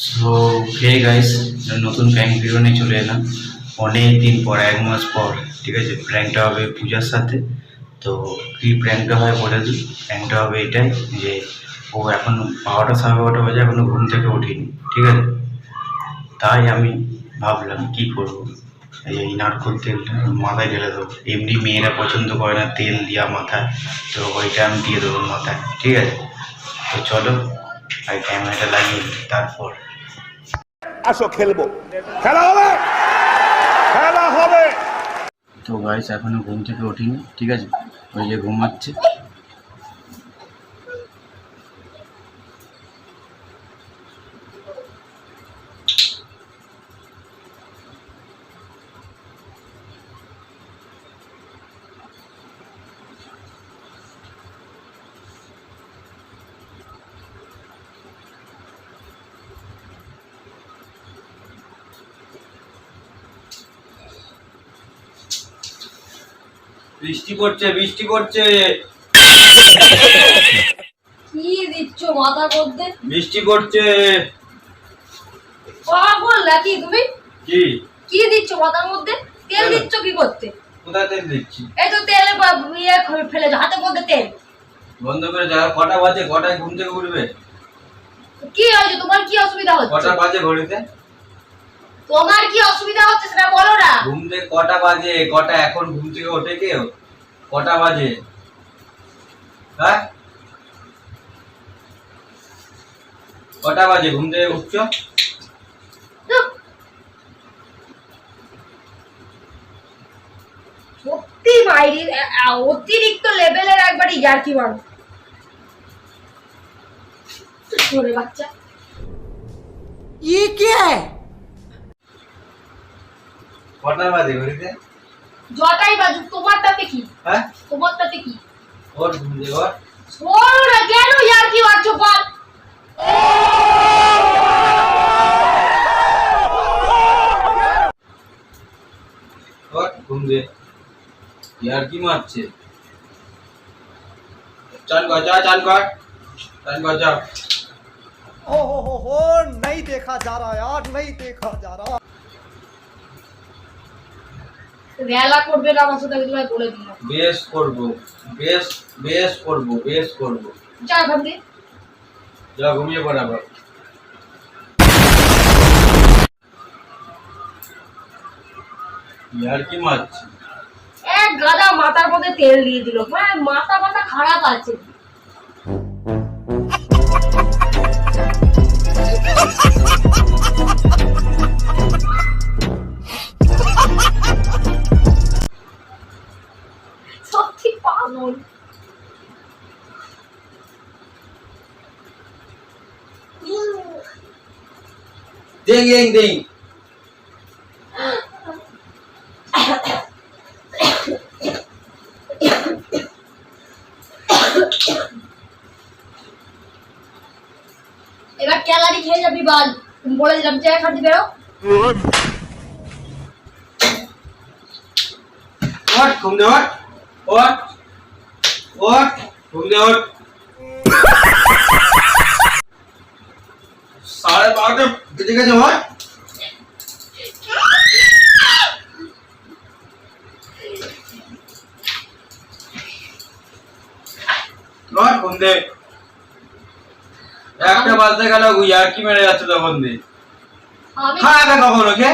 So hey guys, নতুন prank video নিয়ে চলে এলাম অনেক দিন পর, 1 মাস পর। ঠিক আছে, প্র্যাঙ্কটা হবে পূজার সাথে। তো কী প্র্যাঙ্কটা হয় বলে দিই। প্র্যাঙ্কটা হবে এটাই যে ও এখন 12টা 12:30 বাজে, এখনো ঘুম থেকে উঠিনি। ঠিক আছে, তাই আমি ভাবলাম কি করবো, এই নারকোল তেলটা মাথায় ঢেলে দেবো। এমনি মেয়েরা পছন্দ করে না তেল দেওয়া মাথায়, তো ওইটা আমি দিয়ে দেবো মাথায়। ঠিক আছে, তো চলো আর ক্যামেরাটা লাগিয়ে নিই, তারপর আসো খেলবো, খেলা হবে, খেলা হবে। তো গাইস এখনো ঘুম থেকে উঠিনি। ঠিক আছে, ওই যে ঘুমাচ্ছে। বৃষ্টি পড়ছে, বৃষ্টি পড়ছে, কি দিচ্ছ মাথার মধ্যে? বৃষ্টি পড়ছে। পাগল নাকি তুমি? কি কি দিচ্ছ মাথার মধ্যে? তেল দিচ্ছ কি করতে? কোথায় তেল দিচ্ছি? এই তো তেলে ইয়ে ফেলে দাও, হাতের মধ্যে তেল। বন্ধ করে যা। কটা বাজে? কটায় ঘুম থেকে উঠবে? কি হয়েছে তোমার? কি অসুবিধা হচ্ছে? কটা বাজে ঘড়িতে? তোমার কি অসুবিধা হচ্ছে সেটা বলো না। ঘুম থেকে কটা বাজে? কটা এখন ঘুম থেকে ওঠে কেউ? কটা বাজে? হ্যাঁ, কটা বাজে ঘুম থেকে উঠছো? সত্যি মাইরি অতিরিক্ত লেভেলের একবার ইয়ার্কি মারো। ছোড়ে বাচ্চা। ये क्या है? কটা বাজে ঘড়িতে? জটাই বাজুক, তোমার তাতে কি? হ্যাঁ, তোমার তাতে কি? ওর ঘুম থেকে ওর। শোনো না, কেন ইয়ার্কি মারছো বল? ওর ঘুম থেকে ইয়ার কি মারছে? চান কর, যা চান কর, চান কর যা। हो नहीं देखा जा रहा यार, नहीं देखा जा रहा। রেলা করবে না আমার সাথে, আমি তোমায় বলে দিলাম। বেশ করব, বেশ বেশ করব, বেশ করব। যা এখান দিয়ে। যা ঘুমিয়ে পড় আবার। ইয়ার কি মারছে? এক গাদা মাথার মধ্যে তেল দিয়ে দিল, মানে মাথা মাথা খারাপ আছে। সত্যি পাগল। Deng Deng Deng. এবার ক্যালারি খেয়ে যাবি বাল, তুমি বলে দিলাম যে এখান থেকে বেরো। ওঠ, ঘুম দে, ওঠ, ওঠ, ওঠ, ঘুম দে, ওঠ। 12:30 বেজে গেছে, ওঠ। ওঠ, ঘুম দে। একটা বাজতে গেল ইয়ার কি মেরে যাচ্ছে তখন দে। আমি খাবে কখন ওকে?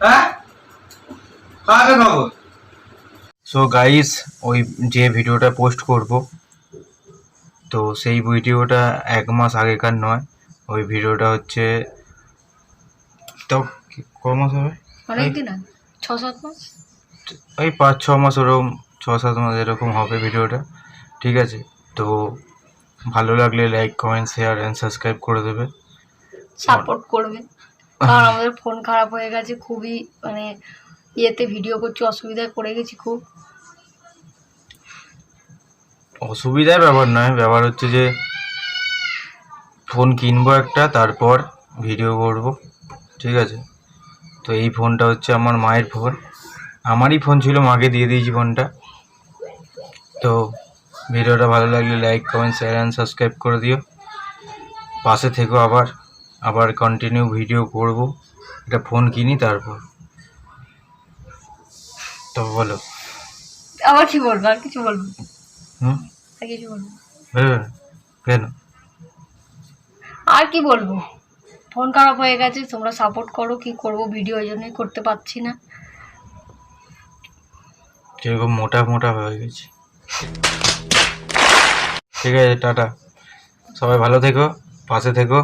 হ্যাঁ, খাবে কখন? সো গাইস, ওই যে ভিডিওটা পোস্ট করব, তো সেই ভিডিওটা 1 মাস আগেকার নয়। ওই ভিডিওটা হচ্ছে, তো ক মাস হবে, অনেকদিন আগে 6-7 মাস। ওই 5-6 মাস, ওরকম 6-7 মাস এরকম হবে ভিডিওটা। ঠিক আছে, তো ভালো লাগলে like, comment, share and subscribe করে দেবে। সাপোর্ট করবে, কারণ আমাদের ফোন খারাপ হয়ে গেছে খুবই, মানে ইয়েতে ভিডিও করছি, অসুবিধায় পড়ে গেছি খুব। অসুবিধার ব্যাপার নয়, ব্যাপার হচ্ছে যে ফোন কিনবো একটা, তারপর ভিডিও করব। ঠিক আছে, তো এই ফোনটা হচ্ছে আমার মায়ের ফোন, আমারই ফোন ছিল, মাকে দিয়ে দিয়েছি ফোনটা। তো ভিডিওটা ভালো লাগলে like, comment, share and subscribe করে দিও। পাশে থেকো, আবার আবার কন্টিনিউ ভিডিও করব। এটা ফোন কিনি তারপর। তো বলো। আবার কি বলবো? আর কিছু বলবো? হুম, আর কিছু বলবো? কেন? আর কি বলবো? ফোন খারাপ হয়ে গেছে, তোমরা সাপোর্ট করো। কি করব, ভিডিও ওই জন্যই করতে পারছি না। কিরকম মোটা মোটা হয়ে গেছে। ঠিক আছে, টাটা। সবাই ভালো থেকো, পাশে থেকো।